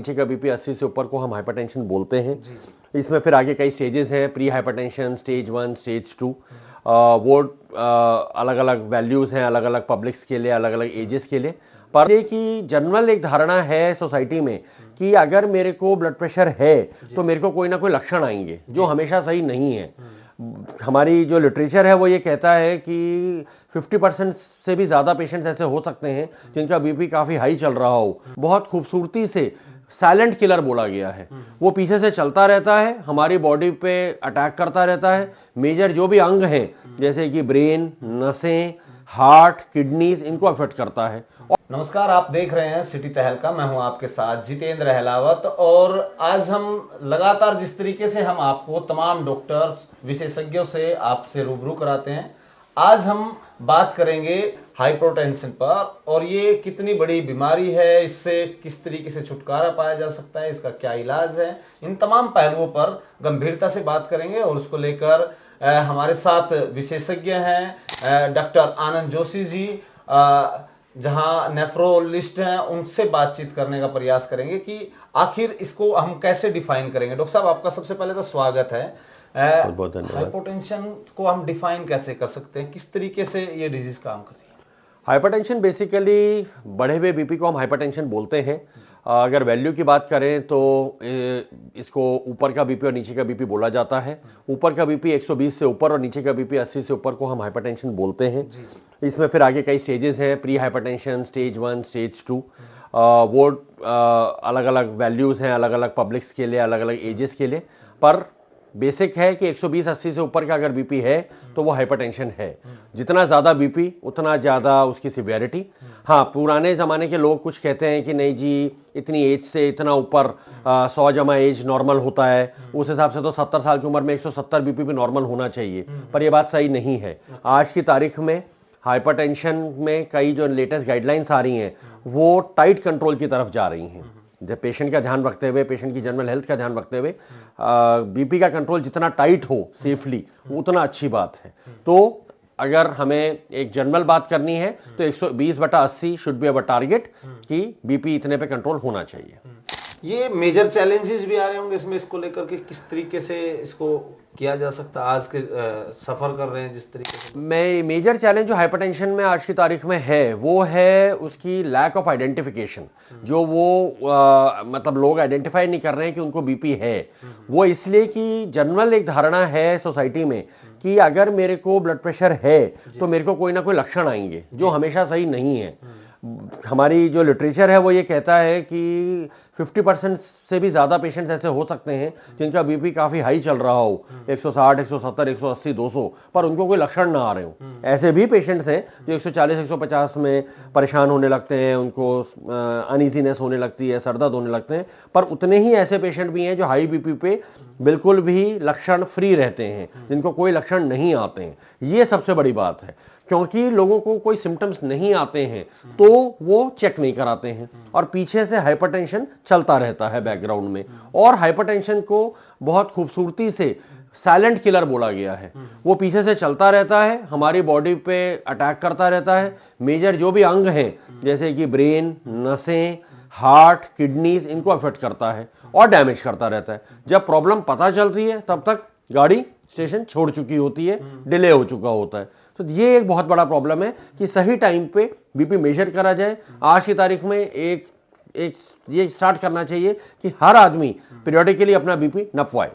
नीचे का बीपी 80 से ऊपर को हम हाइपरटेंशन बोलते हैं। इसमें फिर आगे कई स्टेजेस हैं, प्री हाइपरटेंशन, स्टेज 1, स्टेज 2। वो अलग अलग वैल्यूज हैं, अलग अलग पब्लिक्स के लिए, अलग अलग एजेस के लिए। पर ये कि जनरल एक धारणा है सोसाइटी में कि अगर मेरे को ब्लड प्रेशर है तो मेरे को कोई ना कोई लक्षण आएंगे, जो हमेशा सही नहीं है। हमारी जो लिटरेचर है वो ये कहता है कि 50% से भी ज्यादा पेशेंट्स ऐसे हो सकते हैं जिनका बीपी काफी हाई चल रहा हो। बहुत खूबसूरती से साइलेंट किलर बोला गया है। वो पीछे से चलता रहता है, हमारी बॉडी पे अटैक करता रहता है। मेजर जो भी अंग हैं जैसे कि ब्रेन, नसें, हार्ट, किडनीज, इनको अफेक्ट करता है। नमस्कार, आप देख रहे हैं सिटी तहलका। मैं हूं आपके साथ जितेंद्र अहलावत। और आज हम लगातार जिस तरीके से हम आपको तमाम डॉक्टर्स, विशेषज्ञों से आपसे रूबरू कराते हैं, आज हम बात करेंगे हाइपरटेंशन पर। और ये कितनी बड़ी बीमारी है, इससे किस तरीके से छुटकारा पाया जा सकता है, इसका क्या इलाज है, इन तमाम पहलुओं पर गंभीरता से बात करेंगे। और उसको लेकर हमारे साथ विशेषज्ञ हैं डॉक्टर आनंद जोशी जी, जहां नेफ्रोलिस्ट हैं, उनसे बातचीत करने का प्रयास करेंगे कि आखिर इसको हम कैसे डिफाइन करेंगे। डॉक्टर साहब, आपका सबसे पहले तो स्वागत है। बहुत धन्यवाद। हाइपोटेंशन को हम डिफाइन कैसे कर सकते हैं, किस तरीके से ये डिजीज काम करती है? हाइपरटेंशन बेसिकली बढ़े हुए बीपी को हम हाइपरटेंशन बोलते हैं। अगर वैल्यू की बात करें तो इसको ऊपर का बीपी और नीचे का बीपी बोला जाता है। ऊपर का बीपी 120 से ऊपर और नीचे का बीपी 80 से ऊपर को हम हाइपरटेंशन बोलते हैं। इसमें फिर आगे कई स्टेजेस हैं, प्री हाइपरटेंशन, स्टेज 1, स्टेज 2। वो अलग अलग वैल्यूज हैं, अलग अलग पब्लिक्स के लिए, अलग अलग एजेस के लिए। पर बेसिक है कि 120-80 से ऊपर का अगर बीपी है तो वो हाइपरटेंशन है। जितना ज्यादा बीपी उतना ज्यादा उसकी सिवियरिटी। हाँ, पुराने जमाने के लोग कुछ कहते हैं कि नहीं जी, इतनी एज से इतना ऊपर 100 जमा एज नॉर्मल होता है, उस हिसाब से तो 70 साल की उम्र में 170 बीपी भी नॉर्मल होना चाहिए। पर यह बात सही नहीं है। आज की तारीख में हाइपरटेंशन में कई जो लेटेस्ट गाइडलाइंस आ रही हैं वो टाइट कंट्रोल की तरफ जा रही हैं। जब पेशेंट का ध्यान रखते हुए, पेशेंट की जनरल हेल्थ का ध्यान रखते हुए बीपी का कंट्रोल जितना टाइट हो सेफली, उतना अच्छी बात है। तो अगर हमें एक जनरल बात करनी है तो 120/80 शुड बी अवर टारगेट कि बीपी इतने पे कंट्रोल होना चाहिए। ये मेजर चैलेंजेस भी आ रहे होंगे इसमें, इसको लेकर के किस तरीके से इसको किया जा सकता है? आज के सफर कर रहे हैं जिस तरीके से, मैं मेजर चैलेंज जो हाइपरटेंशन में आज की तारीख में है वो है उसकी लैक ऑफ आइडेंटिफिकेशन। जो वो मतलब लोग आइडेंटिफाई नहीं कर रहे हैं कि उनको बीपी है। वो इसलिए कि जनरल एक धारणा है सोसाइटी में कि अगर मेरे को ब्लड प्रेशर है तो मेरे को कोई ना कोई लक्षण आएंगे, जो हमेशा सही नहीं है। हमारी जो लिटरेचर है वो ये कहता है कि 50% से भी ज्यादा पेशेंट्स ऐसे हो सकते हैं जिनका बीपी काफी हाई चल रहा हो, 160, 170, 180, 200, पर उनको कोई लक्षण ना आ रहे हो। ऐसे भी पेशेंट्स हैं जो 140, 150 में परेशान होने लगते हैं, उनको अनईजीनेस होने लगती है, सर दर्द होने लगते हैं। पर उतने ही ऐसे पेशेंट भी हैं जो हाई बीपी पे बिल्कुल भी लक्षण फ्री रहते हैं, जिनको कोई लक्षण नहीं आते हैं। ये सबसे बड़ी बात है, क्योंकि लोगों को कोई सिम्टम्स नहीं आते हैं तो वो चेक नहीं कराते हैं और पीछे से हाइपरटेंशन चलता रहता है बैकग्राउंड में। और हाइपरटेंशन को बहुत खूबसूरती से साइलेंट किलर बोला गया है। वो पीछे से चलता रहता है, हमारी बॉडी पे अटैक करता रहता है। मेजर जो भी अंग हैं जैसे कि ब्रेन, नसें, हार्ट, किडनीज, इनको अफेक्ट करता है और डैमेज करता रहता है। जब प्रॉब्लम पता चलती है तब तक गाड़ी स्टेशन छोड़ चुकी होती है, डिले हो चुका होता है। तो ये एक बहुत बड़ा प्रॉब्लम है कि सही टाइम पे बीपी मेजर करा जाए। आज की तारीख में एक ये स्टार्ट करना चाहिए कि हर आदमी पीरियोडिकली अपना बीपी नपवाए।